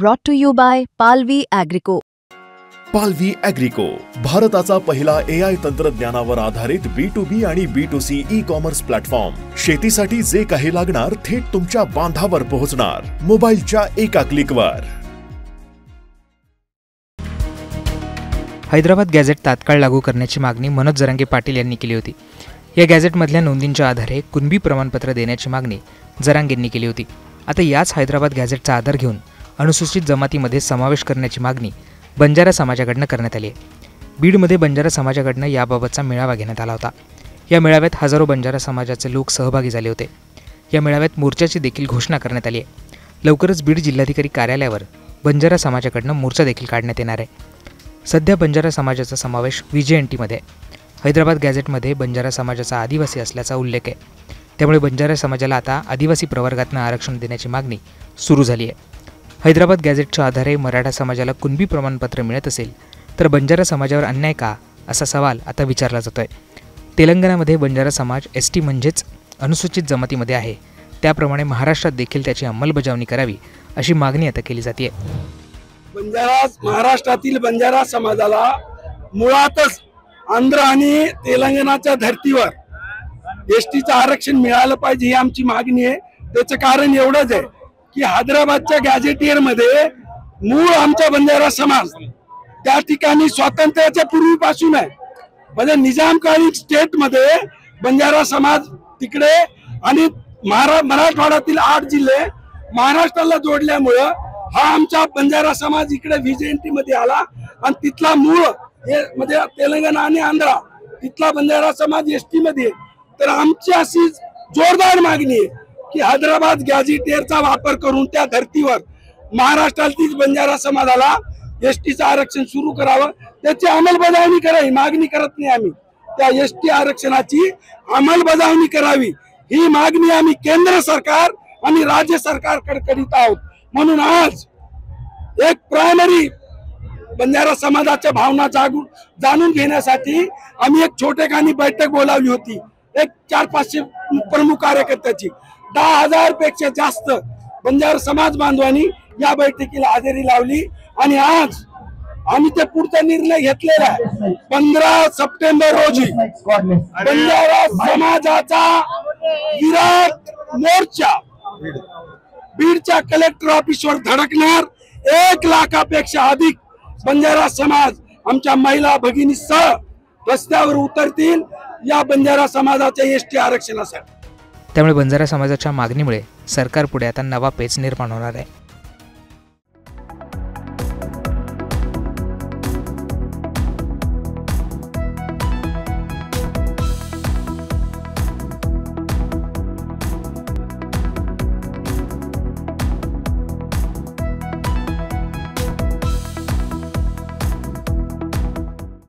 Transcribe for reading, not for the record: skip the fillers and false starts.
Brought to you by Palvi Agrico. पालवी ॲग्रिको, भारताचा पहिला AI तंत्रज्ञानावर आधारित B2B आणि B2C ई-कॉमर्स प्लॅटफॉर्म. शेतीसाठी जे काही लागणार थेट तुमच्या बांधावर पोहोचणार, मोबाईलच्या एका क्लिकवर. हैदराबाद गॅझेट तात्काळ लागू करण्याची मागणी मनोज जरांगे पाटील यांनी केली होती. या गॅझेटमधल्या नोंदींच्या आधारे कुणबी प्रमाणपत्र देण्याची मागणी जरांगेंनी केली होती. आता याच हैदराबाद गॅझेटचा आधार घेऊन अनुसूचित जमातीमध्ये समावेश करण्याची मागणी बंजारा समाजाकडनं करण्यात आली आहे. बीडमध्ये बंजारा समाजाकडनं याबाबतचा मेळावा घेण्यात आला होता. या मेळाव्यात हजारो बंजारा समाजाचे लोक सहभागी झाले होते. या मेळाव्यात मोर्चाची देखील घोषणा करण्यात आली आहे. लवकरच बीड जिल्हाधिकारी कार्यालयावर बंजारा समाजाकडनं मोर्चा देखील काढण्यात येणार आहे. सध्या बंजारा समाजाचा समावेश VJNTमध्ये आहे. हैदराबाद गॅझेटमध्ये बंजारा समाजाचा आदिवासी असल्याचा उल्लेख आहे. त्यामुळे बंजारा समाजाला आता आदिवासी प्रवर्गातनं आरक्षण देण्याची मागणी सुरू झाली आहे. हैदराबाद गॅझेटच्या आधारे मराठा समाजाला कुणबी प्रमाणपत्र मिळत असेल तर बंजारा समाजावर अन्याय का, असा सवाल आता विचारला जातोय. तेलंगणामध्ये बंजारा समाज ST म्हणजेच अनुसूचित जमातीमध्ये आहे. त्याप्रमाणे महाराष्ट्रात देखील त्याची अंमलबजावणी करावी अशी मागणी आता केली जाते. महाराष्ट्रातील बंजारा समाजाला मुळातच आंध्र आणि तेलंगणाच्या धर्तीवर STचं आरक्षण मिळालं पाहिजे ही आमची मागणी आहे. त्याचं कारण एवढंच आहे की हैदराबादच्या गॅझेटियर मध्ये मूळ आमचा बंजारा समाज त्या ठिकाणी स्वातंत्र्याच्या पूर्वीपासून आहे. म्हणजे निजामकालीन स्टेट मध्ये बंजारा समाज तिकडे आणि मराठवाड्यातील 8 जिल्हे महाराष्ट्राला जोडल्यामुळं हा आमचा बंजारा समाज इकडे VJNT मध्ये आला आणि तिथला मूळ म्हणजे तेलंगणा आणि आंध्र तिथला बंजारा समाज ST मध्ये. तर आमची अशी जोरदार मागणी आहे की हैदराबाद गॅझेटियरचा वापर करून त्या धर्तीवर महाराष्ट्रातील बंजारा समाजाला STचं आरक्षण सुरू करावं, त्याची अंमलबजावणी करावी. मागणी करत नाही आम्ही, त्या ST आरक्षणाची अंमलबजावणी करावी ही मागणी आम्ही केंद्र सरकार आणि राज्य सरकारकडे करीत आहोत. म्हणून आज एक प्रायमरी बंजारा समाजाच्या भावना जाणून घेण्यासाठी आम्ही एक छोटेखानी बैठक बोलावली होती. एक 400-500 प्रमुख कार्यकर्त्याची 10,000 पेक्षा जास्त बंजारा समाज बांधवांनी या बैठकीला हजेरी लावली आणि आज आम्ही ते पुढचा निर्णय घेतलेला आहे. 15 सप्टेंबर रोजी बंजारा समाजाचा विराट मोर्चा बीडच्या कलेक्टर ऑफिसवर धडकणार. 1 लाखापेक्षा अधिक बंजारा समाज आमच्या महिला भगिनीसह रस्त्यावर उतरतील या बंजारा समाजाच्या ST आरक्षणासाठी. त्यामुळे बंजारा समाजाच्या मागणीमुळे सरकारपुढे आता नवा पेच निर्माण होणार आहे.